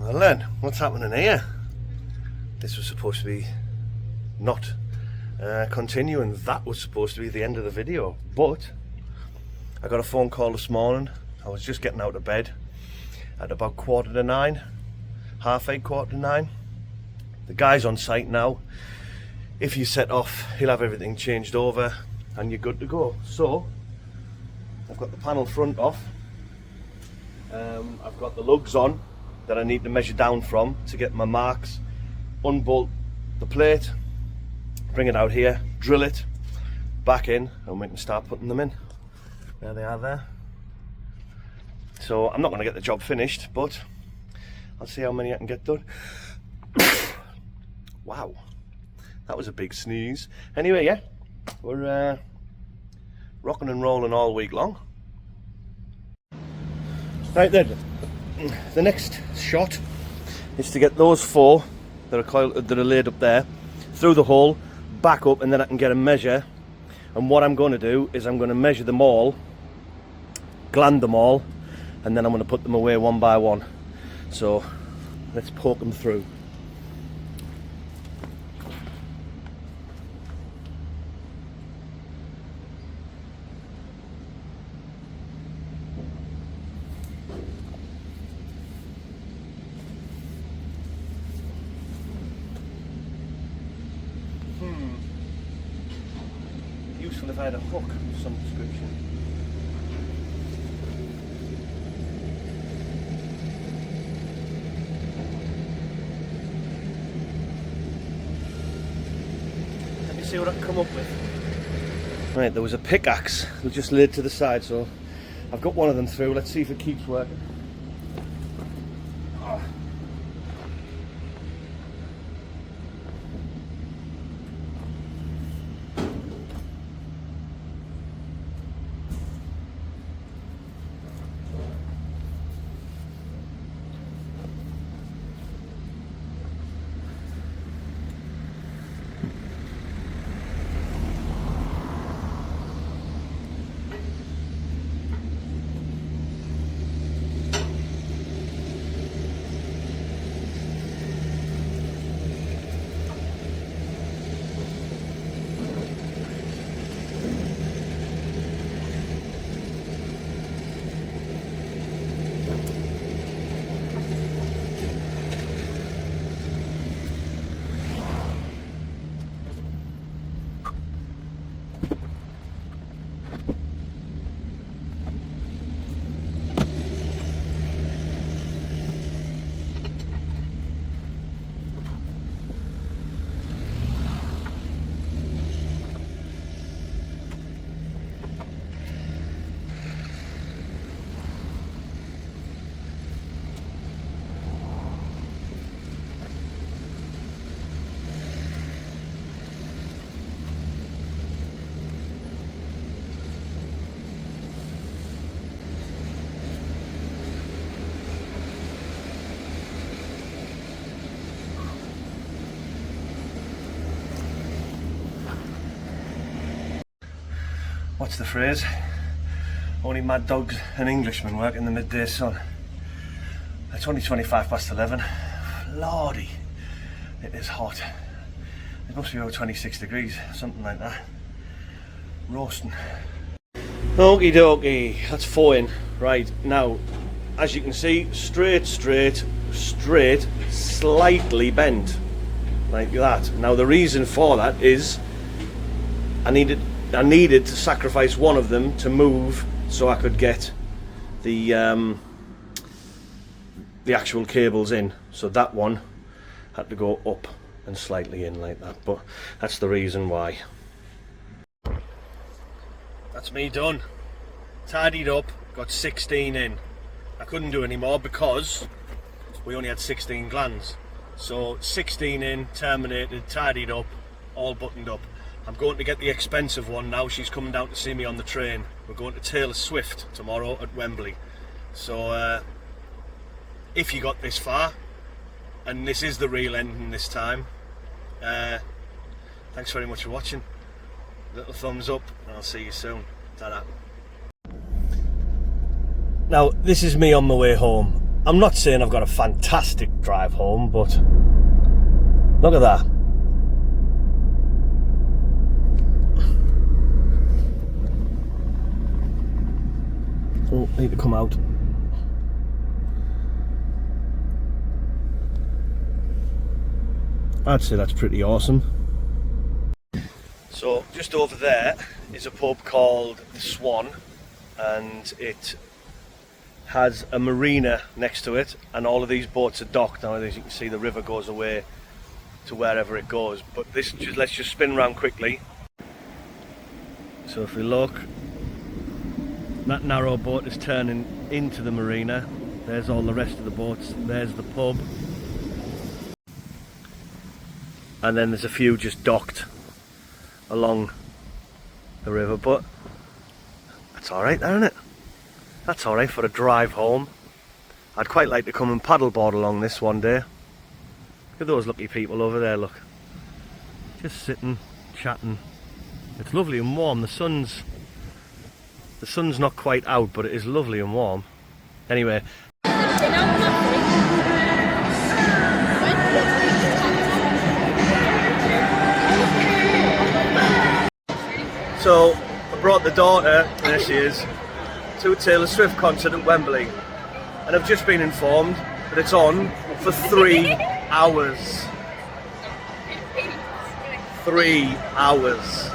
Well then, what's happening here? This was supposed to be not continuing. That was supposed to be the end of the video, but I got a phone call this morning. I was just getting out of bed at about 8:45, half 8, 8:45. The guy's on site now. If you set off, he'll have everything changed over and you're good to go. So I've got the panel front off. I've got the lugs on that I need to measure down from to get my marks. Unbolt the plate, bring it out here, drill it back in, and we can start putting them in. There they are there. So I'm not going to get the job finished, but I'll see how many I can get done. Wow, that was a big sneeze. Anyway, yeah, we're rocking and rolling all week long. Right then, the next shot is to get those four that are laid up there through the hole, back up, and then I can get a measure. And what I'm going to do is I'm going to measure them all, gland them all, and then I'm going to put them away one by one. So let's poke them through. Useful if I had a hook of some description. Let me see what I can come up with. Right, there was a pickaxe that just laid to the side, so I've got one of them through. Let's see if it keeps working. What's the phrase? Only mad dogs and Englishmen work in the midday sun. It's only 11:25. Lordy, it is hot. It must be over 26 degrees, something like that. Roasting. Okie dokie, that's 4 in. Right, now, as you can see, straight, slightly bent. Like that. Now the reason for that is I needed to sacrifice one of them to move so I could get the actual cables in. So that one had to go up and slightly in like that, but that's the reason why. That's me done. Tidied up, got 16 in. I couldn't do any more because we only had 16 glands. So 16 in, terminated, tidied up, all buttoned up. I'm going to get the expensive one now. She's coming down to see me on the train. We're going to Taylor Swift tomorrow at Wembley. So if you got this far, and this is the real ending this time, thanks very much for watching. Little thumbs up and I'll see you soon. Ta-da. Now this is me on my way home. I'm not saying I've got a fantastic drive home, but look at that. Oh, need to come out. I'd say that's pretty awesome. So just over there is a pub called the Swan, and it has a marina next to it, and all of these boats are docked now. As you can see, the river goes away to wherever it goes, but let's just spin around quickly. So if we look, that narrow boat is turning into the marina. There's all the rest of the boats. There's the pub, and then there's a few just docked along the river, but that's alright, isn't it? That's alright for a drive home. I'd quite like to come and paddleboard along this one day. Look at those lucky people over there, look. Just sitting, chatting. It's lovely and warm. The sun's not quite out, but it is lovely and warm. Anyway. So I brought the daughter, there she is, to a Taylor Swift concert at Wembley, and I've just been informed that it's on for 3 hours. 3 hours.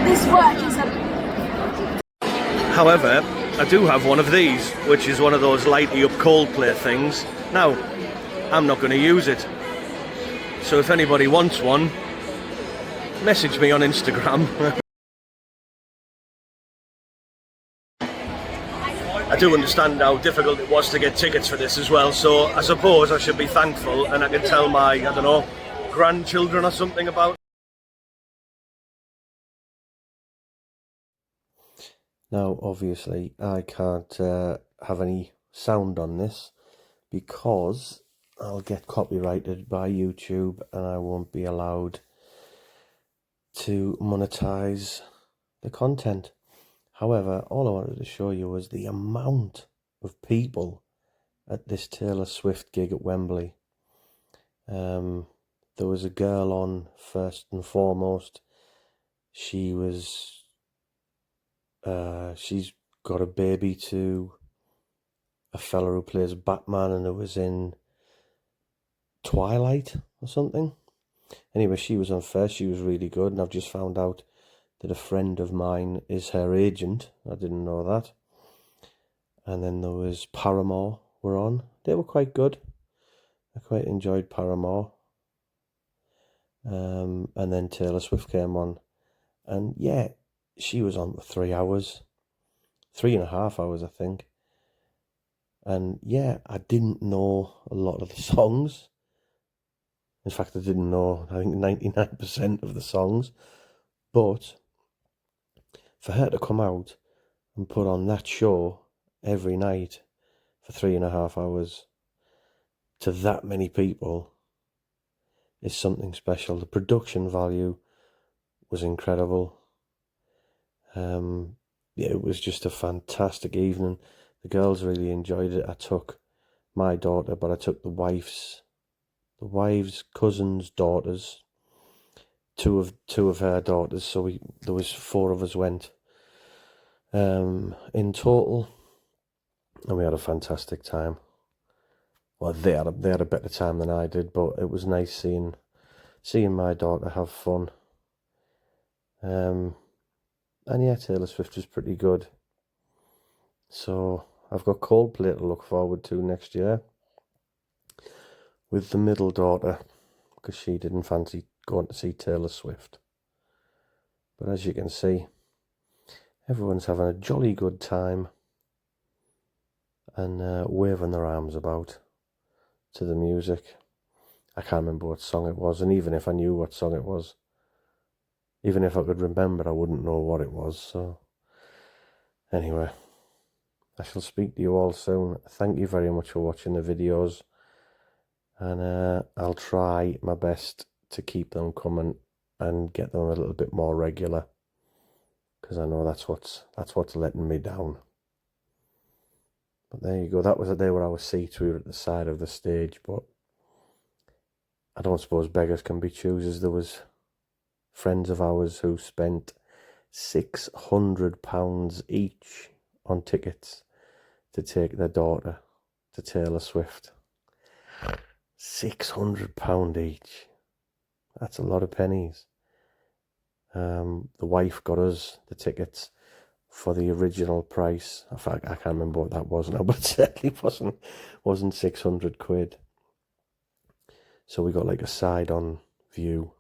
This work is However, I do have one of these, which is one of those lighty up Coldplay things. Now, I'm not going to use it, so if anybody wants one, message me on Instagram. I do understand how difficult it was to get tickets for this as well, so I suppose I should be thankful, and I can tell my, I don't know, grandchildren or something about. Now, obviously, I can't have any sound on this because I'll get copyrighted by YouTube and I won't be allowed to monetize the content. However, all I wanted to show you was the amount of people at this Taylor Swift gig at Wembley. There was a girl on first and foremost. She was... she's got a baby to a fella who plays Batman and who was in Twilight or something. Anyway, she was on first. She was really good, and I've just found out that a friend of mine is her agent. I didn't know that. And then there was Paramore were on. They were quite good. I quite enjoyed Paramore. And then Taylor Swift came on, and yeah, she was on for 3 hours, 3.5 hours, I think. And yeah, I didn't know a lot of the songs. In fact, I didn't know, I think, 99% of the songs. But for her to come out and put on that show every night for 3.5 hours to that many people is something special. The production value was incredible. Yeah, it was just a fantastic evening. The girls really enjoyed it. I took my daughter, but I took the wife's cousins' daughters, two of her daughters. So there was 4 of us went in total, and we had a fantastic time. Well, they had a better time than I did, but it was nice seeing my daughter have fun. And yeah, Taylor Swift was pretty good. So I've got Coldplay to look forward to next year with the middle daughter, because she didn't fancy going to see Taylor Swift. But as you can see, everyone's having a jolly good time and waving their arms about to the music. I can't remember what song it was, and even if I knew what song it was, even if I could remember, I wouldn't know what it was. So anyway, I shall speak to you all soon. Thank you very much for watching the videos, and I'll try my best to keep them coming and get them a little bit more regular, because I know that's what's letting me down. But there you go. That was a day where our seats were at the side of the stage, but I don't suppose beggars can be choosers. There was friends of ours who spent £600 each on tickets to take their daughter to Taylor Swift. £600 each. That's a lot of pennies. The wife got us the tickets for the original price. In fact, I can't remember what that was now, but it certainly wasn't 600 quid. So we got like a side-on view.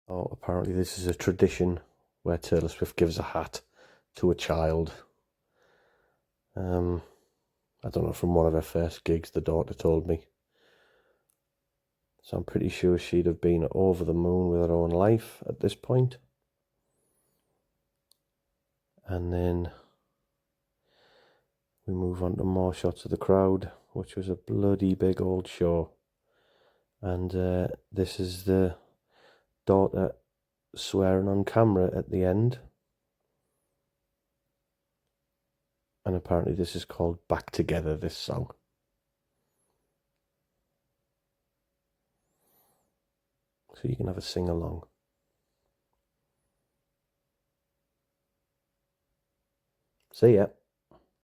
Oh, apparently this is a tradition where Taylor Swift gives a hat to a child. I don't know, from one of her first gigs, the daughter told me. So I'm pretty sure she'd have been over the moon with her own life at this point. And then we move on to more shots of the crowd, which was a bloody big old show. And this is the daughter swearing on camera at the end. And apparently this is called Back Together, this song. So you can have a sing along. See ya.